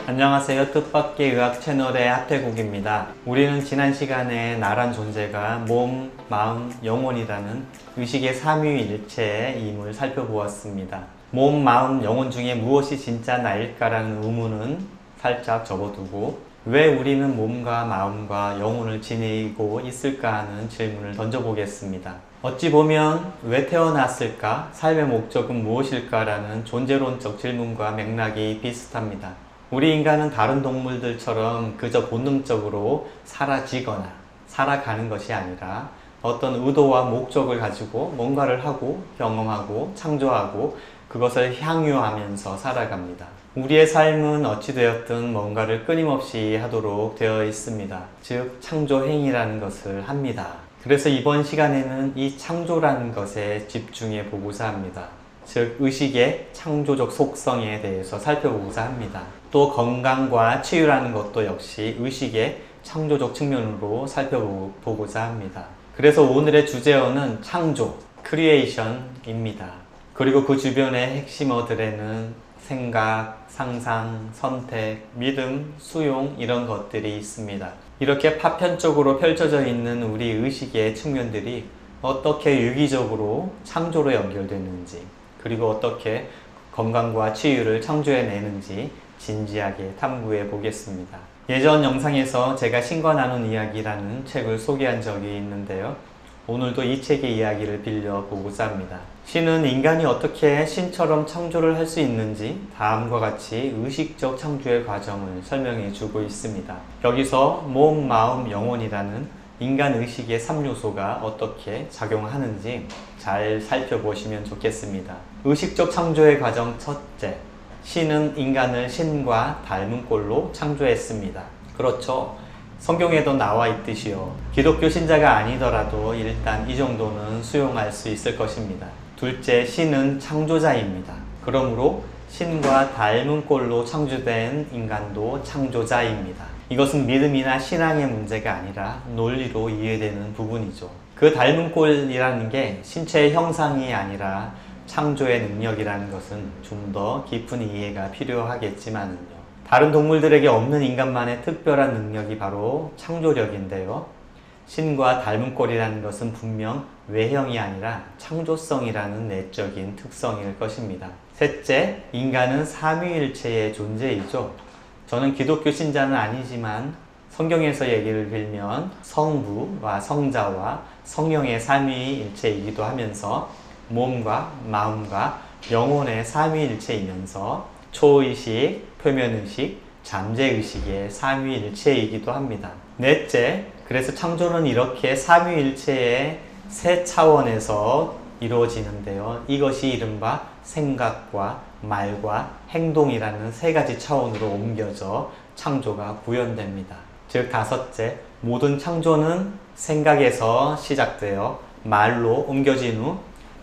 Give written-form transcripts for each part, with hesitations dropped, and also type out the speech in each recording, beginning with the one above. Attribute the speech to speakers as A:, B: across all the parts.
A: 안녕하세요. 뜻밖의 의학 채널의 하태국입니다. 우리는 지난 시간에 나란 존재가 몸, 마음, 영혼이라는 의식의 삼위일체의 임을 살펴보았습니다. 몸, 마음, 영혼 중에 무엇이 진짜 나일까라는 의문은 살짝 접어두고 왜 우리는 몸과 마음과 영혼을 지니고 있을까 하는 질문을 던져보겠습니다. 어찌 보면 왜 태어났을까? 삶의 목적은 무엇일까라는 존재론적 질문과 맥락이 비슷합니다. 우리 인간은 다른 동물들처럼 그저 본능적으로 사라지거나 살아가는 것이 아니라 어떤 의도와 목적을 가지고 뭔가를 하고 경험하고 창조하고 그것을 향유하면서 살아갑니다. 우리의 삶은 어찌되었든 뭔가를 끊임없이 하도록 되어 있습니다. 즉 창조행위라는 것을 합니다. 그래서 이번 시간에는 이 창조라는 것에 집중해 보고자 합니다. 즉 의식의 창조적 속성에 대해서 살펴보고자 합니다. 또 건강과 치유라는 것도 역시 의식의 창조적 측면으로 살펴보고자 합니다. 그래서 오늘의 주제어는 창조, 크리에이션입니다. 그리고 그 주변의 핵심어들에는 생각, 상상, 선택, 믿음, 수용 이런 것들이 있습니다. 이렇게 파편적으로 펼쳐져 있는 우리 의식의 측면들이 어떻게 유기적으로 창조로 연결되는지 그리고 어떻게 건강과 치유를 창조해내는지 진지하게 탐구해 보겠습니다. 예전 영상에서 제가 신과 나눈 이야기라는 책을 소개한 적이 있는데요. 오늘도 이 책의 이야기를 빌려보고자 합니다. 신은 인간이 어떻게 신처럼 창조를 할 수 있는지 다음과 같이 의식적 창조의 과정을 설명해 주고 있습니다. 여기서 몸, 마음, 영혼이라는 인간 의식의 3요소가 어떻게 작용하는지 잘 살펴보시면 좋겠습니다. 의식적 창조의 과정 첫째, 신은 인간을 신과 닮은 꼴로 창조했습니다. 그렇죠. 성경에도 나와 있듯이요. 기독교 신자가 아니더라도 일단 이 정도는 수용할 수 있을 것입니다. 둘째, 신은 창조자입니다. 그러므로 신과 닮은 꼴로 창조된 인간도 창조자입니다. 이것은 믿음이나 신앙의 문제가 아니라 논리로 이해되는 부분이죠. 그 닮은 꼴이라는 게 신체의 형상이 아니라 창조의 능력이라는 것은 좀 더 깊은 이해가 필요하겠지만요. 다른 동물들에게 없는 인간만의 특별한 능력이 바로 창조력인데요. 신과 닮은 꼴이라는 것은 분명 외형이 아니라 창조성이라는 내적인 특성일 것입니다. 셋째, 인간은 삼위일체의 존재이죠. 저는 기독교 신자는 아니지만 성경에서 얘기를 빌면 성부와 성자와 성령의 삼위일체이기도 하면서 몸과 마음과 영혼의 삼위일체이면서 초의식, 표면의식, 잠재의식의 삼위일체이기도 합니다. 넷째, 그래서 창조는 이렇게 삼위일체의 세 차원에서 이루어지는데요. 이것이 이른바 생각과 말과 행동이라는 세 가지 차원으로 옮겨져 창조가 구현됩니다. 즉 다섯째, 모든 창조는 생각에서 시작되어 말로 옮겨진 후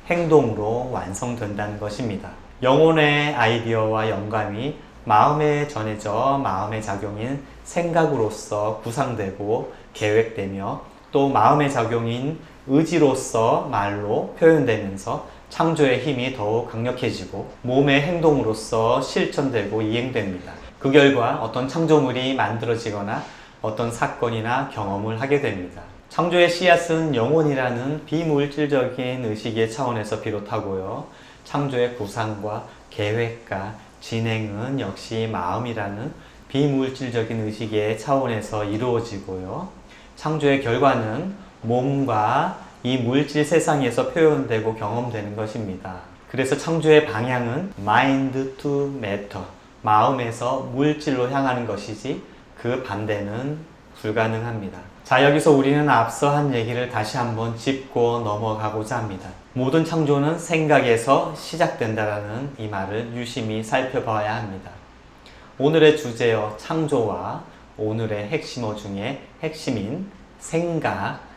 A: 행동으로 완성된다는 것입니다. 영혼의 아이디어와 영감이 마음에 전해져 마음의 작용인 생각으로서 구상되고 계획되며 또 마음의 작용인 의지로서 말로 표현되면서 창조의 힘이 더욱 강력해지고 몸의 행동으로서 실천되고 이행됩니다. 그 결과 어떤 창조물이 만들어지거나 어떤 사건이나 경험을 하게 됩니다. 창조의 씨앗은 영혼이라는 비물질적인 의식의 차원에서 비롯하고요. 창조의 구상과 계획과 진행은 역시 마음이라는 비물질적인 의식의 차원에서 이루어지고요. 창조의 결과는 몸과 이 물질 세상에서 표현되고 경험되는 것입니다. 그래서 창조의 방향은 mind to matter, 마음에서 물질로 향하는 것이지 그 반대는 불가능합니다. 자, 여기서 우리는 앞서 한 얘기를 다시 한번 짚고 넘어가고자 합니다. 모든 창조는 생각에서 시작된다라는 이 말을 유심히 살펴봐야 합니다. 오늘의 주제어 창조와 오늘의 핵심어 중에 핵심인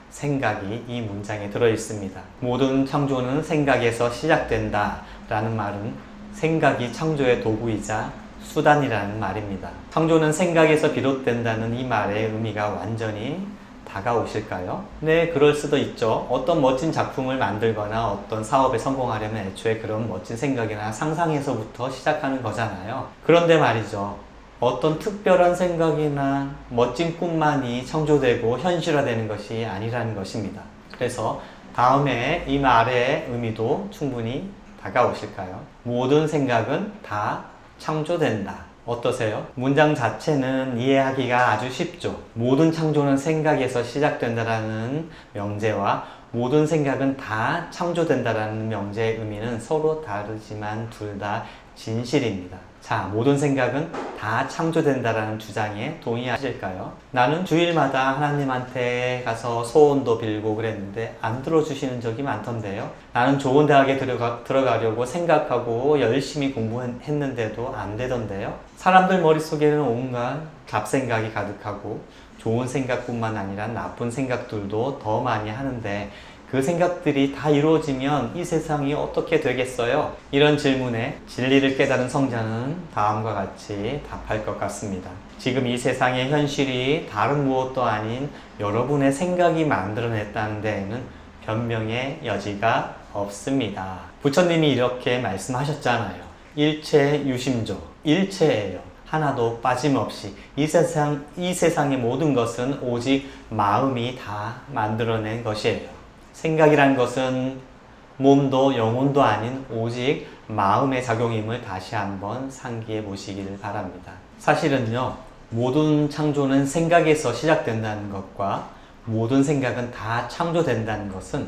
A: 생각이 이 문장에 들어 있습니다. 모든 창조는 생각에서 시작된다 라는 말은 생각이 창조의 도구이자 수단이라는 말입니다. 창조는 생각에서 비롯된다는 이 말의 의미가 완전히 다가오실까요? 네, 그럴 수도 있죠. 어떤 멋진 작품을 만들거나 어떤 사업에 성공하려면 애초에 그런 멋진 생각이나 상상에서부터 시작하는 거잖아요. 그런데 말이죠. 어떤 특별한 생각이나 멋진 꿈만이 창조되고 현실화되는 것이 아니라는 것입니다. 그래서 다음에 이 말의 의미도 충분히 다가오실까요? 모든 생각은 다 창조된다. 어떠세요? 문장 자체는 이해하기가 아주 쉽죠. 모든 창조는 생각에서 시작된다라는 명제와 모든 생각은 다 창조된다라는 명제의 의미는 서로 다르지만 둘 다 진실입니다. 자, 모든 생각은 다 창조된다라는 주장에 동의하실까요? 나는 주일마다 하나님한테 가서 소원도 빌고 그랬는데 안 들어주시는 적이 많던데요. 나는 좋은 대학에 들어가려고 생각하고 열심히 공부했는데도 안 되던데요. 사람들 머릿속에는 온갖 잡생각이 가득하고 좋은 생각뿐만 아니라 나쁜 생각들도 더 많이 하는데 그 생각들이 다 이루어지면 이 세상이 어떻게 되겠어요? 이런 질문에 진리를 깨달은 성자는 다음과 같이 답할 것 같습니다. 지금 이 세상의 현실이 다른 무엇도 아닌 여러분의 생각이 만들어냈다는 데에는 변명의 여지가 없습니다. 부처님이 이렇게 말씀하셨잖아요. 일체 유심조, 일체예요. 하나도 빠짐없이 이 세상의 모든 것은 오직 마음이 다 만들어낸 것이에요. 생각이란 것은 몸도 영혼도 아닌 오직 마음의 작용임을 다시 한번 상기해 보시기를 바랍니다. 사실은요, 모든 창조는 생각에서 시작된다는 것과 모든 생각은 다 창조된다는 것은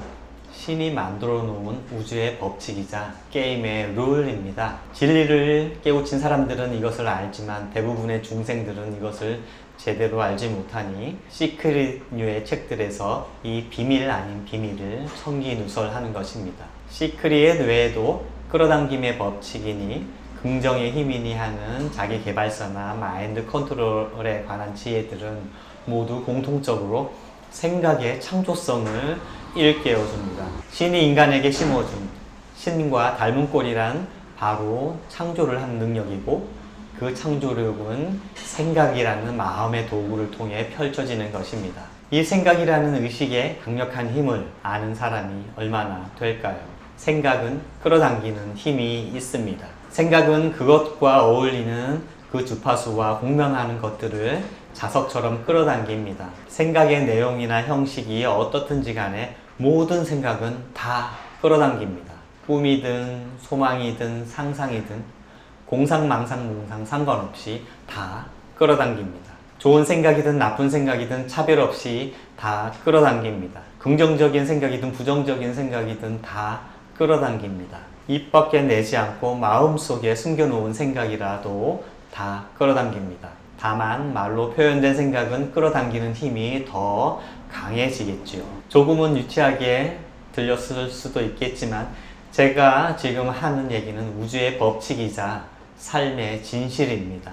A: 신이 만들어 놓은 우주의 법칙이자 게임의 룰입니다. 진리를 깨우친 사람들은 이것을 알지만 대부분의 중생들은 이것을 제대로 알지 못하니 시크릿류의 책들에서 이 비밀 아닌 비밀을 청기누설하는 것입니다. 시크릿 외에도 끌어당김의 법칙이니 긍정의 힘이니 하는 자기 개발서나 마인드 컨트롤에 관한 지혜들은 모두 공통적으로 생각의 창조성을 일깨워줍니다. 신이 인간에게 심어준 신과 닮은 꼴이란 바로 창조를 하는 능력이고 그 창조력은 생각이라는 마음의 도구를 통해 펼쳐지는 것입니다. 이 생각이라는 의식의 강력한 힘을 아는 사람이 얼마나 될까요? 생각은 끌어당기는 힘이 있습니다. 생각은 그것과 어울리는 그 주파수와 공명하는 것들을 자석처럼 끌어당깁니다. 생각의 내용이나 형식이 어떻든지 간에 모든 생각은 다 끌어당깁니다. 꿈이든 소망이든 상상이든 공상, 망상, 몽상 상관없이 다 끌어당깁니다. 좋은 생각이든 나쁜 생각이든 차별 없이 다 끌어당깁니다. 긍정적인 생각이든 부정적인 생각이든 다 끌어당깁니다. 입 밖에 내지 않고 마음속에 숨겨놓은 생각이라도 다 끌어당깁니다. 다만 말로 표현된 생각은 끌어당기는 힘이 더 강해지겠지요. 조금은 유치하게 들렸을 수도 있겠지만 제가 지금 하는 얘기는 우주의 법칙이자 삶의 진실입니다.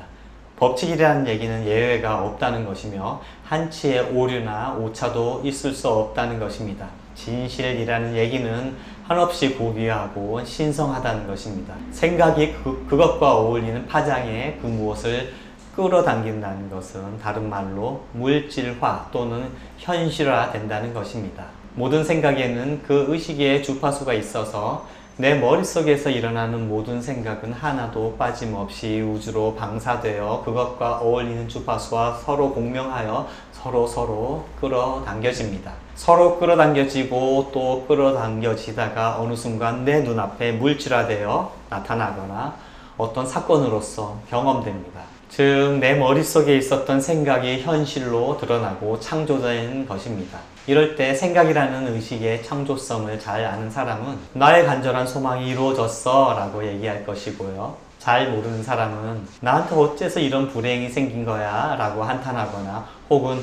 A: 법칙이라는 얘기는 예외가 없다는 것이며 한치의 오류나 오차도 있을 수 없다는 것입니다. 진실이라는 얘기는 한없이 고귀하고 신성하다는 것입니다. 생각이 그것과 어울리는 파장에 그 무엇을 끌어당긴다는 것은 다른 말로 물질화 또는 현실화 된다는 것입니다. 모든 생각에는 그 의식의 주파수가 있어서 내 머릿속에서 일어나는 모든 생각은 하나도 빠짐없이 우주로 방사되어 그것과 어울리는 주파수와 서로 공명하여 서로 끌어당겨집니다. 서로 끌어당겨지고 또 끌어당겨지다가 어느 순간 내 눈앞에 물질화되어 나타나거나 어떤 사건으로서 경험됩니다. 즉, 내 머릿속에 있었던 생각이 현실로 드러나고 창조된 것입니다. 이럴 때 생각이라는 의식의 창조성을 잘 아는 사람은 나의 간절한 소망이 이루어졌어 라고 얘기할 것이고요. 잘 모르는 사람은 나한테 어째서 이런 불행이 생긴 거야 라고 한탄하거나 혹은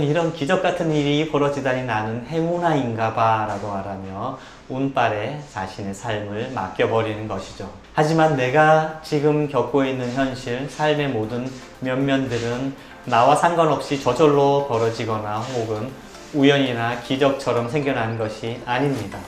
A: 이런 기적 같은 일이 벌어지다니 나는 행운아인가 봐 라고 말하며 운빨에 자신의 삶을 맡겨버리는 것이죠. 하지만 내가 지금 겪고 있는 현실, 삶의 모든 면면들은 나와 상관없이 저절로 벌어지거나 혹은 우연이나 기적처럼 생겨나는 것이 아닙니다.